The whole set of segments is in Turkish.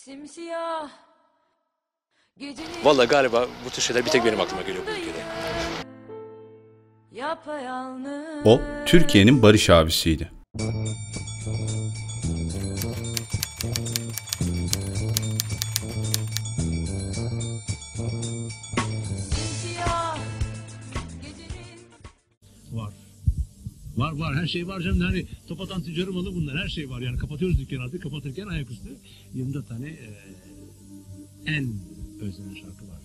Simsiyah. Vallahi galiba bu tür şeyler bir tek benim aklıma geliyor bu ülkede. O, Türkiye'nin barış abisiydi. Var her şey var canım. Yani top atan tüccarı malı bunlar, her şey var. Yani kapatıyoruz dükkanı artık, kapatırken ayaküstü 24 tane en özlenen şarkı var.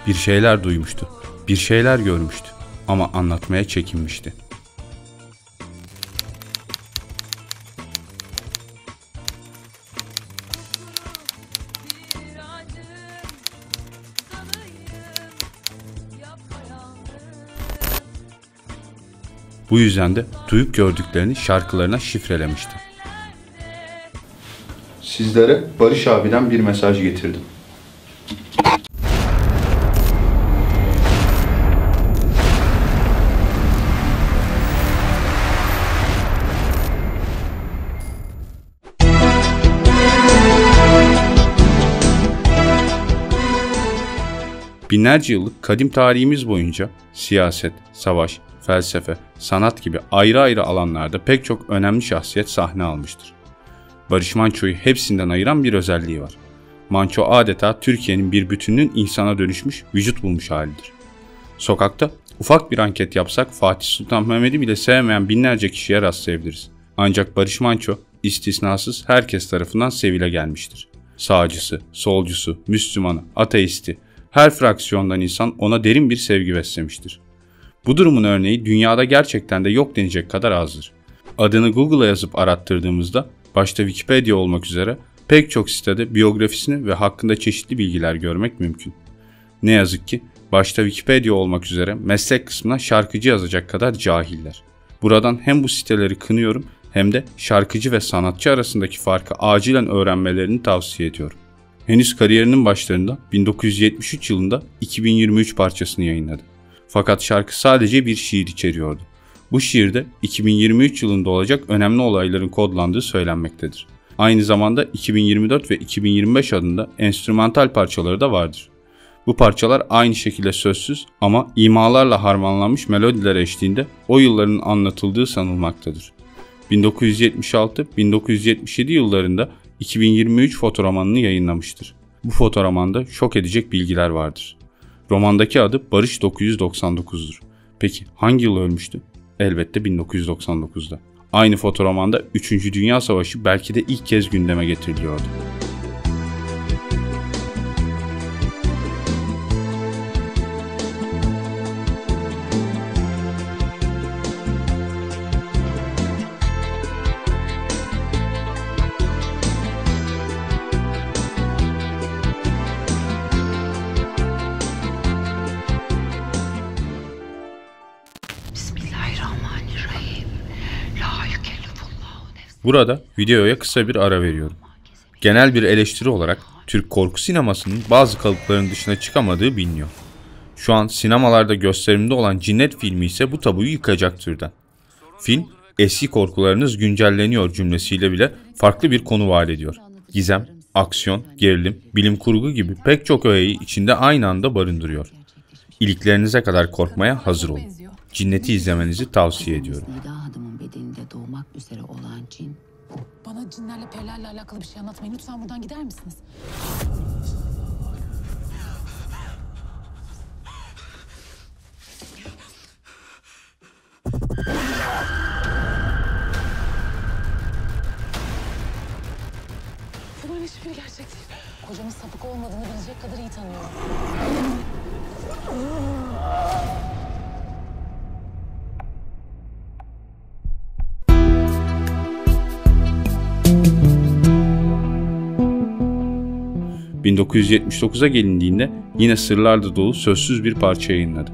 Bir şeyler duymuştu, bir şeyler görmüştü ama anlatmaya çekinmişti. Bu yüzden de duyup gördüklerini şarkılarına şifrelemişti. Sizlere Barış abiden bir mesaj getirdim. Binlerce yıllık kadim tarihimiz boyunca siyaset, savaş, felsefe, sanat gibi ayrı ayrı alanlarda pek çok önemli şahsiyet sahne almıştır. Barış Manço'yu hepsinden ayıran bir özelliği var. Manço adeta Türkiye'nin bir bütününün insana dönüşmüş, vücut bulmuş halidir. Sokakta ufak bir anket yapsak Fatih Sultan Mehmet'i bile sevmeyen binlerce kişiye rastlayabiliriz. Ancak Barış Manço istisnasız herkes tarafından sevile gelmiştir. Sağcısı, solcusu, Müslümanı, ateisti, her fraksiyondan insan ona derin bir sevgi beslemiştir. Bu durumun örneği dünyada gerçekten de yok denecek kadar azdır. Adını Google'a yazıp arattırdığımızda başta Wikipedia olmak üzere pek çok sitede biyografisini ve hakkında çeşitli bilgiler görmek mümkün. Ne yazık ki başta Wikipedia olmak üzere meslek kısmına şarkıcı yazacak kadar cahiller. Buradan hem bu siteleri kınıyorum hem de şarkıcı ve sanatçı arasındaki farkı acilen öğrenmelerini tavsiye ediyorum. Henüz kariyerinin başlarında 1973 yılında 2023 parçasını yayınladı. Fakat şarkı sadece bir şiir içeriyordu. Bu şiirde 2023 yılında olacak önemli olayların kodlandığı söylenmektedir. Aynı zamanda 2024 ve 2025 adında enstrümantal parçaları da vardır. Bu parçalar aynı şekilde sözsüz ama imalarla harmanlanmış melodiler eşliğinde o yılların anlatıldığı sanılmaktadır. 1976-1977 yıllarında 2023 fotoromanını yayınlamıştır. Bu fotoromanda şok edecek bilgiler vardır. Romandaki adı Barış 999'dur. Peki hangi yıl ölmüştü? Elbette 1999'da. Aynı fotoromanda 3. Dünya Savaşı belki de ilk kez gündeme getiriliyordu. Burada videoya kısa bir ara veriyorum. Genel bir eleştiri olarak Türk korku sinemasının bazı kalıpların dışına çıkamadığı biliniyor. Şu an sinemalarda gösterimde olan Cinnet filmi ise bu tabuyu yıkacak türden. Film, eski korkularınız güncelleniyor cümlesiyle bile farklı bir konu vaat ediyor. Gizem, aksiyon, gerilim, bilim kurgu gibi pek çok öğeyi içinde aynı anda barındırıyor. İliklerinize kadar korkmaya hazır olun. Cinnet'i izlemenizi tavsiye ediyorum. Doğmak üzere olan cin. Bana cinlerle perilerle alakalı bir şey anlatmayın. Lütfen buradan gider misiniz? Bunların hiçbiri gerçek değil. Kocamın sapık olmadığını bilecek kadar iyi tanıyorum. ...1979'a gelindiğinde yine sırlarla dolu sözsüz bir parça yayınladı.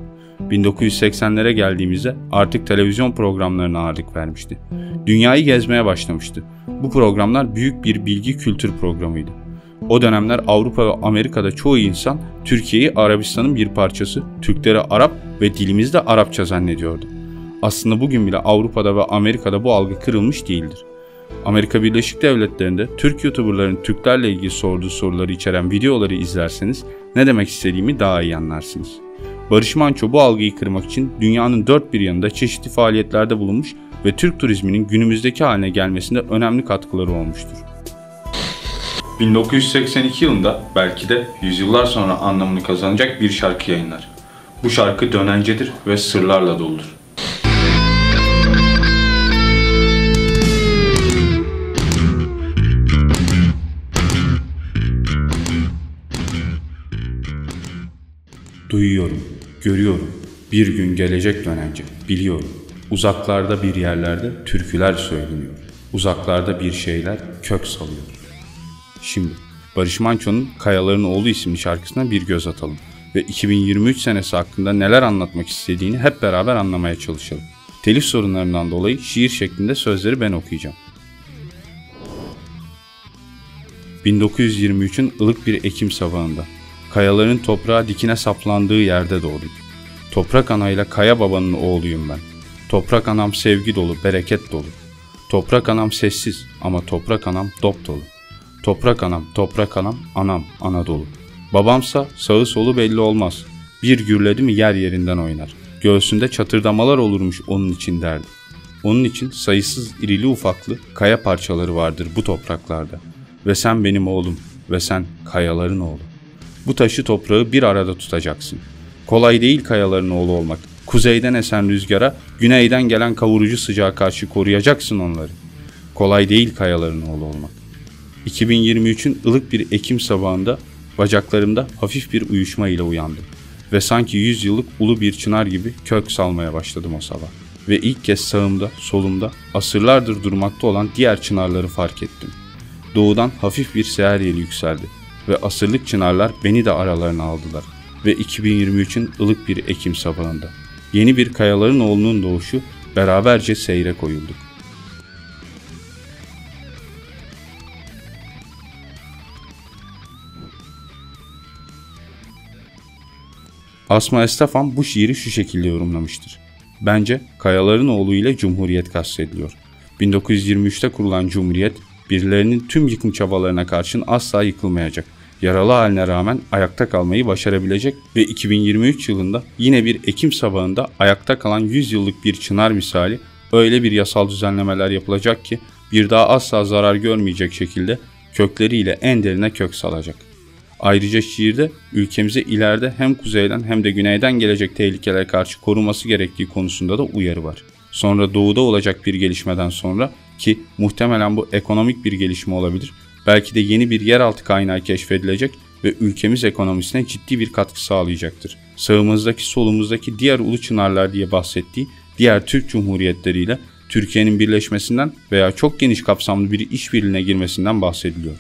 1980'lere geldiğimizde artık televizyon programlarına ağırlık vermişti. Dünyayı gezmeye başlamıştı. Bu programlar büyük bir bilgi kültür programıydı. O dönemler Avrupa ve Amerika'da çoğu insan Türkiye'yi Arabistan'ın bir parçası, Türkleri Arap ve dilimizde Arapça zannediyordu. Aslında bugün bile Avrupa'da ve Amerika'da bu algı kırılmış değildir. Amerika Birleşik Devletleri'nde Türk YouTuber'ların Türklerle ilgili sorduğu soruları içeren videoları izlerseniz ne demek istediğimi daha iyi anlarsınız. Barış Manço bu algıyı kırmak için dünyanın dört bir yanında çeşitli faaliyetlerde bulunmuş ve Türk turizminin günümüzdeki haline gelmesinde önemli katkıları olmuştur. 1982 yılında belki de yüzyıllar sonra anlamını kazanacak bir şarkı yayınlar. Bu şarkı dönencedir ve sırlarla doludur. Duyuyorum, görüyorum, bir gün gelecek dönence, biliyorum. Uzaklarda bir yerlerde türküler söyleniyor. Uzaklarda bir şeyler kök salıyor. Şimdi Barış Manço'nun Kayaların Oğlu isimli şarkısına bir göz atalım ve 2023 senesi hakkında neler anlatmak istediğini hep beraber anlamaya çalışalım. Telif sorunlarından dolayı şiir şeklinde sözleri ben okuyacağım. 1923'ün ılık bir Ekim sabahında, kayaların toprağa dikine saplandığı yerde doğduk. Toprak anayla Kaya babanın oğluyum ben. Toprak anam sevgi dolu, bereket dolu. Toprak anam sessiz ama toprak anam dop dolu. Toprak anam, anam, Anadolu. Babamsa sağı solu belli olmaz. Bir gürledi mi yer yerinden oynar. Göğsünde çatırdamalar olurmuş onun için derdi. Onun için sayısız irili ufaklı kaya parçaları vardır bu topraklarda. Ve sen benim oğlum ve sen kayaların oğlu. Bu taşı toprağı bir arada tutacaksın. Kolay değil kayaların oğlu olmak. Kuzeyden esen rüzgara, güneyden gelen kavurucu sıcağa karşı koruyacaksın onları. Kolay değil kayaların oğlu olmak. 2023'ün ılık bir Ekim sabahında bacaklarımda hafif bir uyuşma ile uyandım. Ve sanki 100 yıllık ulu bir çınar gibi kök salmaya başladım o sabah. Ve ilk kez sağımda, solumda asırlardır durmakta olan diğer çınarları fark ettim. Doğudan hafif bir seher yeli yükseldi. Ve asırlık çınarlar beni de aralarına aldılar. Ve 2023'ün ılık bir Ekim sabahında yeni bir Kayaların Oğlu'nun doğuşu beraberce seyre koyulduk. Asma Estefan bu şiiri şu şekilde yorumlamıştır. Bence Kayaların Oğlu ile Cumhuriyet kastediliyor. 1923'te kurulan Cumhuriyet, birilerinin tüm yıkım çabalarına karşın asla yıkılmayacak. Yaralı haline rağmen ayakta kalmayı başarabilecek ve 2023 yılında yine bir Ekim sabahında ayakta kalan 100 yıllık bir çınar misali öyle bir yasal düzenlemeler yapılacak ki bir daha asla zarar görmeyecek şekilde kökleriyle en derine kök salacak. Ayrıca şiirde ülkemize ileride hem kuzeyden hem de güneyden gelecek tehlikelere karşı korunması gerektiği konusunda da uyarı var. Sonra doğuda olacak bir gelişmeden sonra ki muhtemelen bu ekonomik bir gelişme olabilir, belki de yeni bir yeraltı kaynağı keşfedilecek ve ülkemiz ekonomisine ciddi bir katkı sağlayacaktır. Sağımızdaki solumuzdaki diğer ulu çınarlar diye bahsettiği diğer Türk Cumhuriyetleriyle Türkiye'nin birleşmesinden veya çok geniş kapsamlı bir işbirliğine girmesinden bahsediliyor.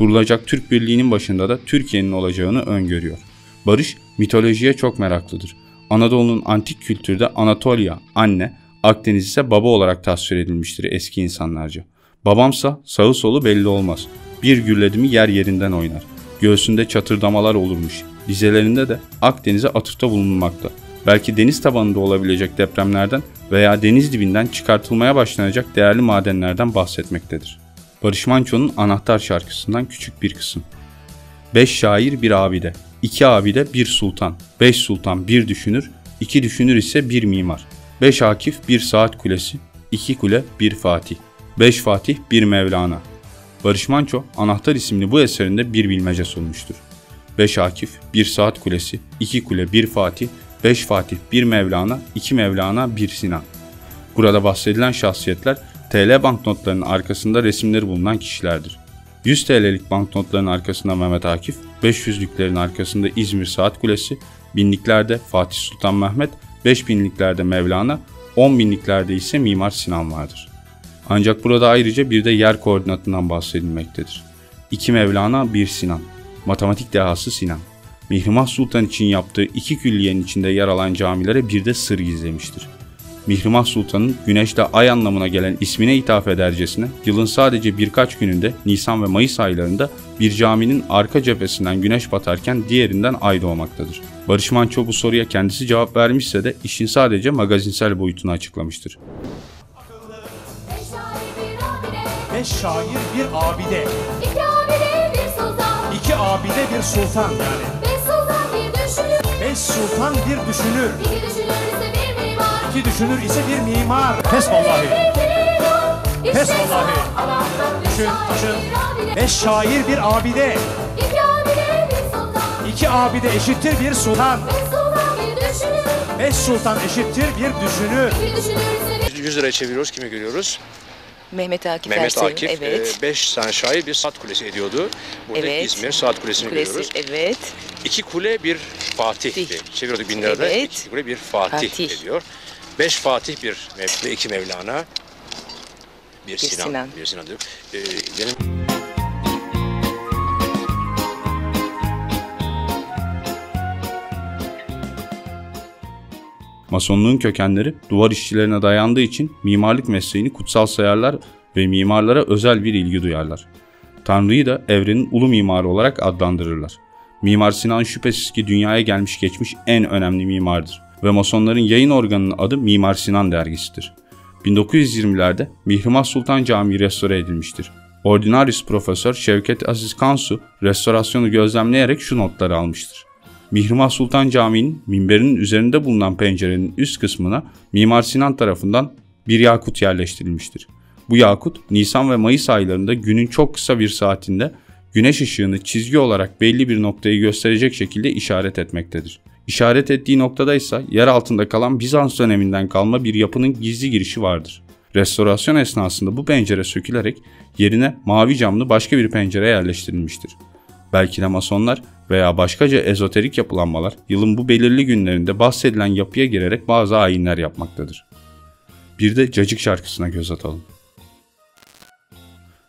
Kurulacak Türk Birliği'nin başında da Türkiye'nin olacağını öngörüyor. Barış mitolojiye çok meraklıdır. Anadolu'nun antik kültürde Anatolia, anne, Akdeniz ise baba olarak tasvir edilmiştir eski insanlarca. Babamsa sağı solu belli olmaz. Bir gürledi mi yer yerinden oynar. Göğsünde çatırdamalar olurmuş. Dizelerinde de Akdeniz'e atıfta bulunmakta. Belki deniz tabanında olabilecek depremlerden veya deniz dibinden çıkartılmaya başlanacak değerli madenlerden bahsetmektedir. Barış Manço'nun Anahtar şarkısından küçük bir kısım. 5 şair bir abide, 2 abide bir sultan, 5 sultan bir düşünür, 2 düşünür ise bir mimar. 5 Akif bir saat kulesi, 2 kule bir fatih, 5 fatih bir Mevlana. Barış Manço Anahtar isimli bu eserinde bir bilmece sunmuştur. 5 Akif bir saat kulesi, 2 kule bir fatih, 5 fatih bir Mevlana, 2 Mevlana bir Sinan. Burada bahsedilen şahsiyetler TL banknotlarının arkasında resimleri bulunan kişilerdir. 100 TL'lik banknotların arkasında Mehmet Akif, 500'lüklerin arkasında İzmir Saat Kulesi, binliklerde Fatih Sultan Mehmet, 5000'liklerde Mevlana, 10.000'liklerde ise Mimar Sinan vardır. Ancak burada ayrıca bir de yer koordinatından bahsedilmektedir. 2 Mevlana, 1 Sinan. Matematik dehası Sinan. Mihrimah Sultan için yaptığı 2 külliyenin içinde yer alan camilere bir de sır gizlemiştir. Mihrimah Sultan'ın güneşle ay anlamına gelen ismine ithaf edercesine yılın sadece birkaç gününde Nisan ve Mayıs aylarında bir caminin arka cephesinden güneş batarken diğerinden ay doğmaktadır. Barış Manço bu soruya kendisi cevap vermişse de işin sadece magazinsel boyutunu açıklamıştır. Beş şair bir abide. İki abide bir sultan. İki abide bir sultan yani. Beş sultan bir düşünür. Beş sultan bir düşünür. İki düşünür ise bir mimar. İki düşünür ise bir mimar. Pes vallahi. Pes vallahi. Düşün. Beş şair bir abide. İki abide bir sultan. İki abide eşittir bir sultan. Beş sultan bir düşünür. Beş sultan eşittir bir düşünür. İki düşünür ise bir 100 liraya çeviriyoruz. Kimi görüyoruz? Mehmet Akif Mehmet Ersoy'un, Akif. evet. 5 tane şair bir saat kulesi ediyordu. Burada Evet. İzmir Saat Kulesi'ni Kulesi, görüyoruz. evet. 2 kule bir Fatih'ti. Çeviriyorduk 1000 lirada. Evet. 2 kule bir Fatih, Fatih. ediyor. 5 Fatih bir Mevla, 2 Mevlana. Bir Sinan. Sinan. Bir Sinan diyor. Benim Masonluğun kökenleri duvar işçilerine dayandığı için mimarlık mesleğini kutsal sayarlar ve mimarlara özel bir ilgi duyarlar. Tanrı'yı da evrenin ulu mimarı olarak adlandırırlar. Mimar Sinan şüphesiz ki dünyaya gelmiş geçmiş en önemli mimardır ve Masonların yayın organının adı Mimar Sinan dergisidir. 1920'lerde Mihrimah Sultan Camii restore edilmiştir. Ordinarius Profesör Şevket Aziz Kansu restorasyonu gözlemleyerek şu notları almıştır. Mihrimah Sultan Camii'nin minberinin üzerinde bulunan pencerenin üst kısmına Mimar Sinan tarafından bir yakut yerleştirilmiştir. Bu yakut Nisan ve Mayıs aylarında günün çok kısa bir saatinde güneş ışığını çizgi olarak belli bir noktayı gösterecek şekilde işaret etmektedir. İşaret ettiği noktada ise yer altında kalan Bizans döneminden kalma bir yapının gizli girişi vardır. Restorasyon esnasında bu pencere sökülerek yerine mavi camlı başka bir pencere yerleştirilmiştir. Belki de Masonlar veya başkaca ezoterik yapılanmalar yılın bu belirli günlerinde bahsedilen yapıya girerek bazı ayinler yapmaktadır. Bir de Cacık şarkısına göz atalım.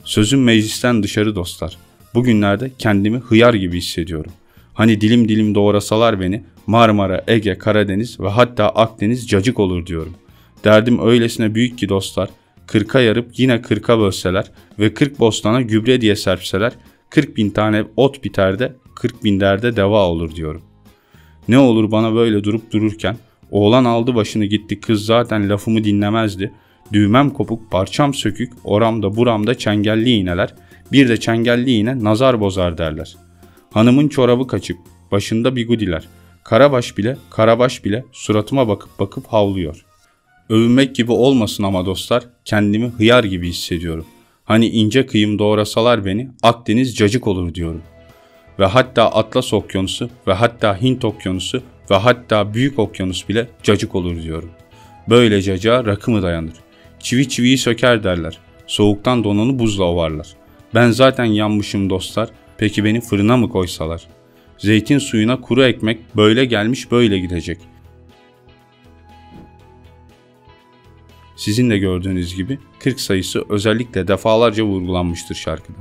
Sözüm meclisten dışarı dostlar. Bugünlerde kendimi hıyar gibi hissediyorum. Hani dilim dilim doğrasalar beni Marmara, Ege, Karadeniz ve hatta Akdeniz cacık olur diyorum. Derdim öylesine büyük ki dostlar, 40'a yarıp yine 40'a bölseler ve 40 bostana gübre diye serpseler 40.000 tane ot biter de 40.000 derde deva olur diyorum. Ne olur bana böyle durup dururken, oğlan aldı başını gitti kız zaten lafımı dinlemezdi. Düğmem kopuk, parçam sökük, oramda buramda çengelli iğneler, bir de çengelli iğne nazar bozar derler. Hanımın çorabı kaçık, başında bigudiler, karabaş bile suratıma bakıp bakıp havlıyor. Övünmek gibi olmasın ama dostlar, kendimi hıyar gibi hissediyorum. Hani ince kıyım doğrasalar beni Akdeniz cacık olur diyorum. Ve hatta Atlas Okyanusu ve hatta Hint Okyanusu ve hatta Büyük Okyanus bile cacık olur diyorum. Böyle cacığa rakı mı dayanır? Çivi çiviyi söker derler. Soğuktan donanı buzla ovarlar. Ben zaten yanmışım dostlar. Peki beni fırına mı koysalar? Zeytin suyuna kuru ekmek böyle gelmiş böyle gidecek. Sizin de gördüğünüz gibi 40 sayısı özellikle defalarca vurgulanmıştır şarkıda.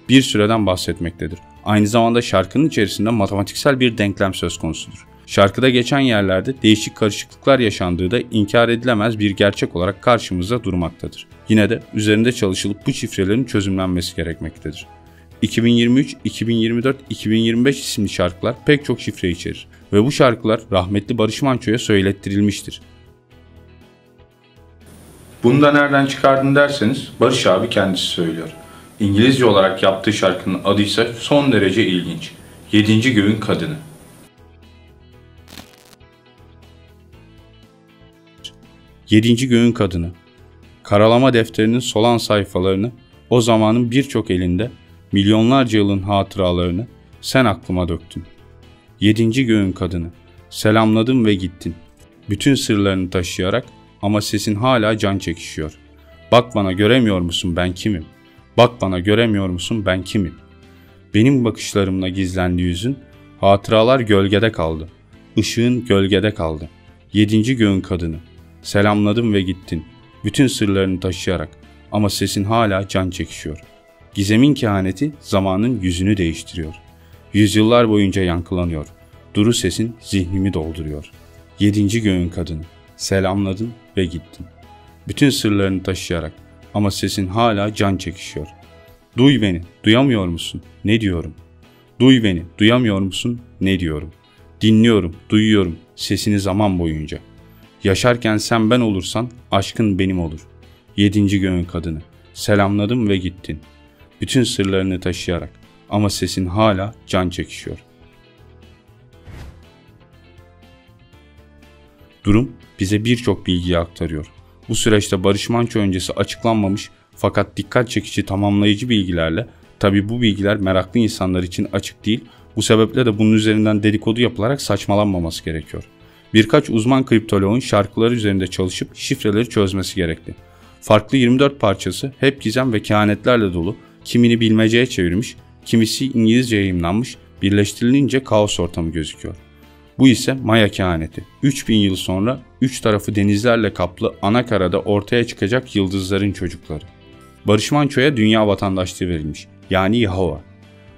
Bir süreden bahsetmektedir. Aynı zamanda şarkının içerisinde matematiksel bir denklem söz konusudur. Şarkıda geçen yerlerde değişik karışıklıklar yaşandığı da inkar edilemez bir gerçek olarak karşımızda durmaktadır. Yine de üzerinde çalışılıp bu şifrelerin çözümlenmesi gerekmektedir. 2023, 2024, 2025 isimli şarkılar pek çok şifre içerir ve bu şarkılar rahmetli Barış Manço'ya söylettirilmiştir. Bunu da nereden çıkardın derseniz Barış abi kendisi söylüyor. İngilizce olarak yaptığı şarkının adı ise son derece ilginç. 7. Göğün Kadını. 7. Göğün Kadını. Karalama defterinin solan sayfalarını, o zamanın birçok elinde milyonlarca yılın hatıralarını sen aklıma döktün. 7. Göğün Kadını. Selamladın ve gittin. Bütün sırlarını taşıyarak ama sesin hala can çekişiyor. Bak bana göremiyor musun ben kimim? Bak bana göremiyor musun ben kimim? Benim bakışlarımla gizlendi yüzün, hatıralar gölgede kaldı. Işığın gölgede kaldı. 7. Göğün Kadını. Selamladın ve gittin. Bütün sırlarını taşıyarak ama sesin hala can çekişiyor. Gizemin kehaneti zamanın yüzünü değiştiriyor. Yüzyıllar boyunca yankılanıyor. Duru sesin zihnimi dolduruyor. 7. Göğün Kadını. Selamladın ve gittin. Bütün sırlarını taşıyarak ama sesin hala can çekişiyor. Duy beni, duyamıyor musun? Ne diyorum? Duy beni, duyamıyor musun? Ne diyorum? Dinliyorum, duyuyorum sesini zaman boyunca. Yaşarken sen ben olursan aşkın benim olur. 7. Göğün Kadını. Selamladın ve gittin. Bütün sırlarını taşıyarak. Ama sesin hala can çekişiyor. Durum bize birçok bilgiyi aktarıyor. Bu süreçte Barış Manço öncesi açıklanmamış fakat dikkat çekici tamamlayıcı bilgilerle, tabi bu bilgiler meraklı insanlar için açık değil, bu sebeple de bunun üzerinden dedikodu yapılarak saçmalanmaması gerekiyor. Birkaç uzman kriptoloğun şarkıları üzerinde çalışıp şifreleri çözmesi gerekli. Farklı 24 parçası hep gizem ve kehanetlerle dolu, kimini bilmeceye çevirmiş, kimisi İngilizce yayımlanmış, birleştirilince kaos ortamı gözüküyor. Bu ise Maya kehaneti. 3000 yıl sonra 3 tarafı denizlerle kaplı ana karada ortaya çıkacak yıldızların çocukları. Barış Manço'ya dünya vatandaşlığı verilmiş, yani Yahova.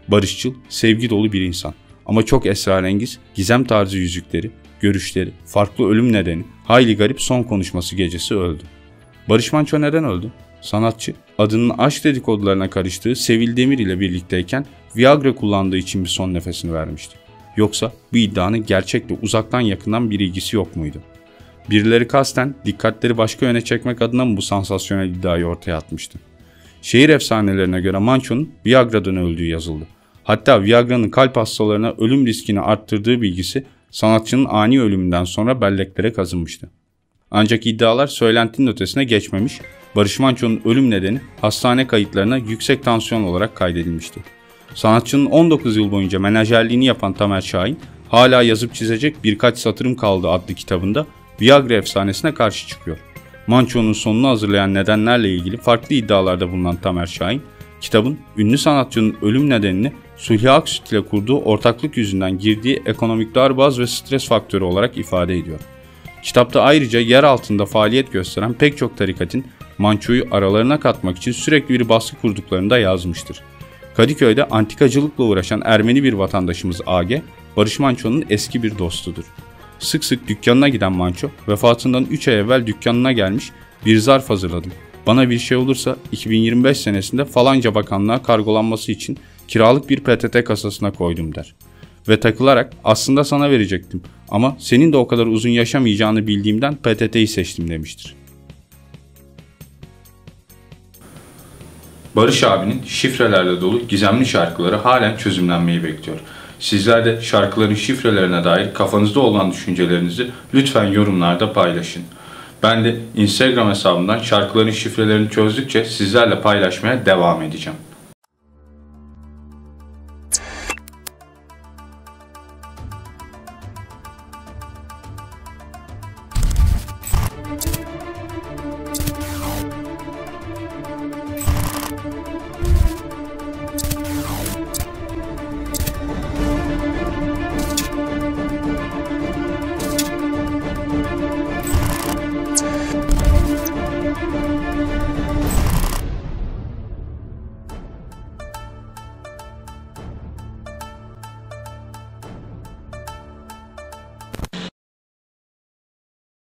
Barışçıl, sevgi dolu bir insan ama çok esrarengiz, gizem tarzı yüzükleri, görüşleri, farklı ölüm nedeni, hayli garip son konuşması gecesi öldü. Barış Manço neden öldü? Sanatçı, adının aşk dedikodularına karıştığı Sevil Demir ile birlikteyken Viagra kullandığı için bir son nefesini vermişti. Yoksa bu iddianın gerçekle uzaktan yakından bir ilgisi yok muydu? Birileri kasten dikkatleri başka yöne çekmek adına mı bu sansasyonel iddiayı ortaya atmıştı? Şehir efsanelerine göre Manço'nun Viagra'dan öldüğü yazıldı. Hatta Viagra'nın kalp hastalarına ölüm riskini arttırdığı bilgisi sanatçının ani ölümünden sonra belleklere kazınmıştı. Ancak iddialar söylentinin ötesine geçmemiş, Barış Manço'nun ölüm nedeni hastane kayıtlarına yüksek tansiyon olarak kaydedilmişti. Sanatçının 19 yıl boyunca menajerliğini yapan Tamer Şahin, hala yazıp çizecek birkaç satırım kaldı adlı kitabında Viagra efsanesine karşı çıkıyor. Manço'nun sonunu hazırlayan nedenlerle ilgili farklı iddialarda bulunan Tamer Şahin, kitabın ünlü sanatçının ölüm nedenini Sulhi Aksüt ile kurduğu ortaklık yüzünden girdiği ekonomik darbaz ve stres faktörü olarak ifade ediyor. Kitapta ayrıca yer altında faaliyet gösteren pek çok tarikatın Manço'yu aralarına katmak için sürekli bir baskı kurduklarını da yazmıştır. Kadıköy'de antikacılıkla uğraşan Ermeni bir vatandaşımız AG, Barış Manço'nun eski bir dostudur. Sık sık dükkanına giden Manço, vefatından 3 ay evvel dükkanına gelmiş, bir zarf hazırladım. Bana bir şey olursa 2025 senesinde falanca bakanlığa kargolanması için kiralık bir PTT kasasına koydum der. Ve takılarak aslında sana verecektim ama senin de o kadar uzun yaşamayacağını bildiğimden PTT'yi seçtim demiştir. Barış abinin şifrelerle dolu gizemli şarkıları halen çözümlenmeyi bekliyor. Sizler de şarkıların şifrelerine dair kafanızda olan düşüncelerinizi lütfen yorumlarda paylaşın. Ben de Instagram hesabımdan şarkıların şifrelerini çözdükçe sizlerle paylaşmaya devam edeceğim.